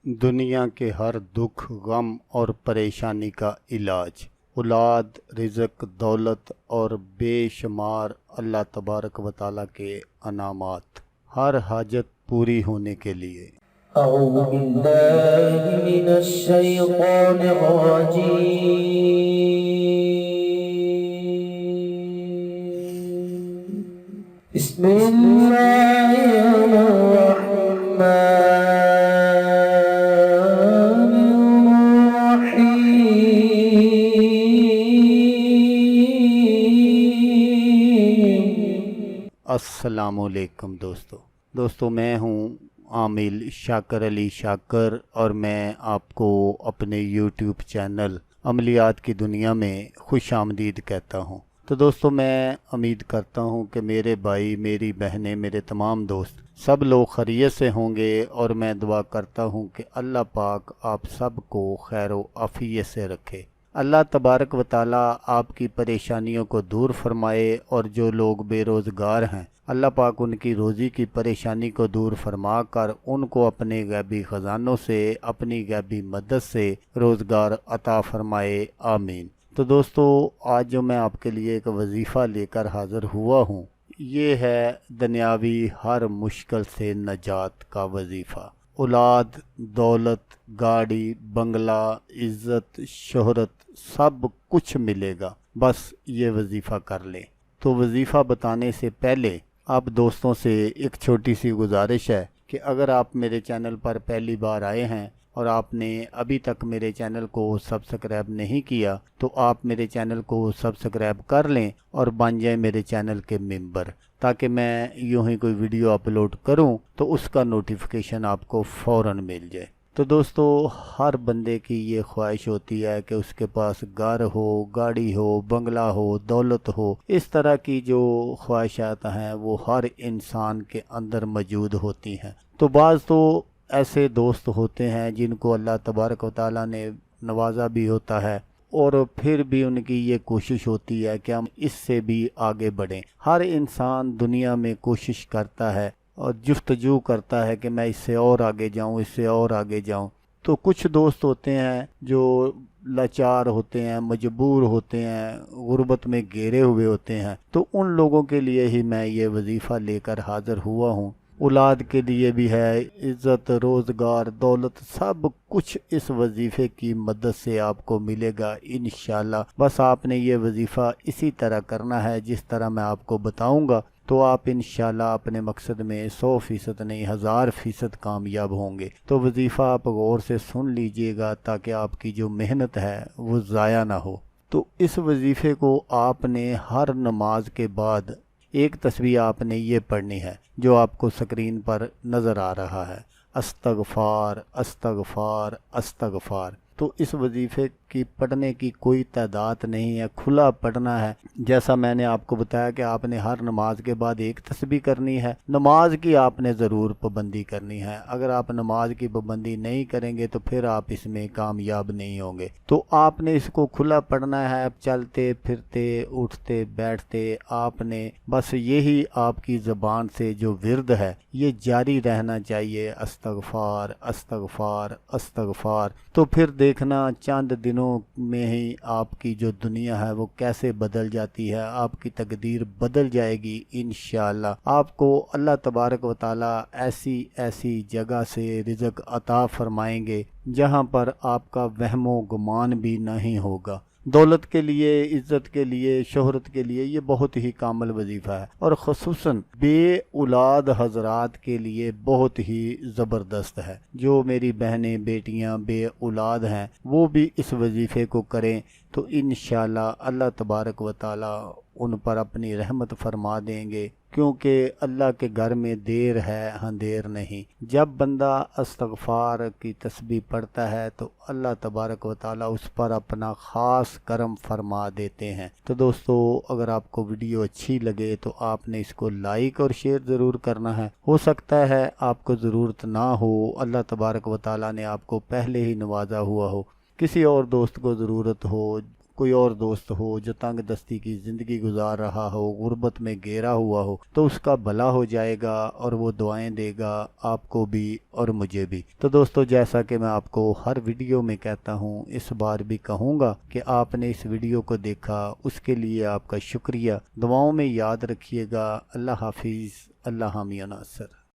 दुनिया के हर दुख गम और परेशानी का इलाज औलाद रिज़्क दौलत और बेशुमार अल्लाह तबारक व तआला के अनामात हर हाजत पूरी होने के लिए। أعوذ بالله من الشيطان الرجيم. بسم الله الرحمن الرحيم. अस्सलामुअलैकुम दोस्तों मैं हूँ आमिल शाकर अली शाकर और मैं आपको अपने यूट्यूब चैनल अमलियात की दुनिया में खुश आमदीद कहता हूँ। तो दोस्तों मैं उम्मीद करता हूँ कि मेरे भाई मेरी बहनें मेरे तमाम दोस्त सब लोग खैरियत से होंगे और मैं दुआ करता हूँ कि अल्लाह पाक आप सब को खैर व आफियत से रखे। अल्लाह तबारक व तआला आपकी परेशानियों को दूर फरमाए और जो लोग बेरोज़गार हैं अल्लाह पाक उनकी रोज़ी की परेशानी को दूर फरमा कर उनको अपने गैबी ख़जानों से अपनी गैबी मदद से रोज़गार अता फरमाए, आमीन। तो दोस्तों आज जो मैं आपके लिए एक वजीफ़ा लेकर हाज़िर हुआ हूँ ये है दुनियावी हर मुश्किल से नजात का वजीफ़ा। औलाद दौलत गाड़ी बंगला इज़्ज़त शोहरत सब कुछ मिलेगा, बस ये वजीफ़ा कर लें। तो वजीफ़ा बताने से पहले आप दोस्तों से एक छोटी सी गुजारिश है कि अगर आप मेरे चैनल पर पहली बार आए हैं और आपने अभी तक मेरे चैनल को सब्सक्राइब नहीं किया तो आप मेरे चैनल को सब्सक्राइब कर लें और बन जाए मेरे चैनल के मेंबर, ताकि मैं यूं ही कोई वीडियो अपलोड करूं तो उसका नोटिफिकेशन आपको फ़ौरन मिल जाए। तो दोस्तों हर बंदे की ये ख्वाहिश होती है कि उसके पास घर हो गाड़ी हो बंगला हो दौलत हो। इस तरह की जो ख्वाहिशात हैं वो हर इंसान के अंदर मौजूद होती हैं। तो बाज़ तो ऐसे दोस्त होते हैं जिनको अल्लाह तबारक व तआला ने नवाजा भी होता है और फिर भी उनकी ये कोशिश होती है कि हम इससे भी आगे बढ़ें। हर इंसान दुनिया में कोशिश करता है और जुफ्तजू करता है कि मैं इससे और आगे जाऊं इससे और आगे जाऊं। तो कुछ दोस्त होते हैं जो लाचार होते हैं मजबूर होते हैं गुर्बत में घेरे हुए होते हैं, तो उन लोगों के लिए ही मैं ये वजीफ़ा लेकर हाज़िर हुआ हूँ। औलाद के लिए भी है, इज़्ज़त रोज़गार दौलत सब कुछ इस वजीफ़े की मदद से आपको मिलेगा इंशाअल्लाह। बस आपने ये वजीफ़ा इसी तरह करना है जिस तरह मैं आपको बताऊंगा, तो आप इंशाअल्लाह अपने मकसद में 100% नहीं 1000% कामयाब होंगे। तो वजीफ़ा आप गौर से सुन लीजिएगा ताकि आपकी जो मेहनत है वो ज़ाया ना हो। तो इस वजीफ़े को आपने हर नमाज के बाद एक तस्बीह आपने ये पढ़नी है जो आपको स्क्रीन पर नज़र आ रहा है, अस्तगफार अस्तगफार अस्तगफार। तो इस वजीफ़े की पढ़ने की कोई तादाद नहीं है, खुला पढ़ना है। जैसा मैंने आपको बताया कि आपने हर नमाज के बाद एक तस्बीह करनी है। नमाज की आपने ज़रूर पाबंदी करनी है। अगर आप नमाज की पाबंदी नहीं करेंगे तो फिर आप इसमें कामयाब नहीं होंगे। तो आपने इसको खुला पढ़ना है, चलते फिरते उठते बैठते आपने बस यही आपकी ज़बान से जो विर्द है ये जारी रहना चाहिए, अस्तगफार अस्तगफार अस्तगफार। तो फिर देखना चंद दिनों में ही आपकी जो दुनिया है वो कैसे बदल जाती है, आपकी तकदीर बदल जाएगी इंशाअल्लाह। आपको अल्लाह तबारक व तआला ऐसी ऐसी जगह से रिज़्क अता फरमाएंगे जहां पर आपका वहमो गुमान भी नहीं होगा। दौलत के लिए इज़्ज़त के लिए शोहरत के लिए ये बहुत ही कामिल वजीफ़ा है और ख़ुसूसन बे औलाद हजरात के लिए बहुत ही ज़बरदस्त है। जो मेरी बहनें बेटियां बे औलाद हैं वो भी इस वजीफ़े को करें तो इंशाअल्लाह अल्लाह तबारक व तआला उन पर अपनी रहमत फरमा देंगे, क्योंकि अल्लाह के घर में देर है अंधेर नहीं। जब बंदा अस्तगफार की तस्बीह पढ़ता है तो अल्लाह तबारक व तआला उस पर अपना ख़ास करम फरमा देते हैं। तो दोस्तों अगर आपको वीडियो अच्छी लगे तो आपने इसको लाइक और शेयर ज़रूर करना है। हो सकता है आपको ज़रूरत ना हो, अल्लाह तबारक व तआला ने आपको पहले ही नवाजा हुआ हो, किसी और दोस्त को ज़रूरत हो, کوئی اور دوست ہو جو تنگ دستی کی زندگی گزار رہا ہو، غربت میں گھیرا ہوا ہو، تو اس کا بھلا ہو جائے گا اور وہ دعائیں دے گا آپ کو بھی اور مجھے بھی۔ تو دوستو، جیسا کہ میں آپ کو ہر ویڈیو میں کہتا ہوں، اس بار بھی کہوں گا کہ آپ نے اس ویڈیو کو دیکھا، اس کے لیے آپ کا شکریہ۔ دعاؤں میں یاد رکھیے گا۔ اللہ حافظ، اللہ حامی و ناصر۔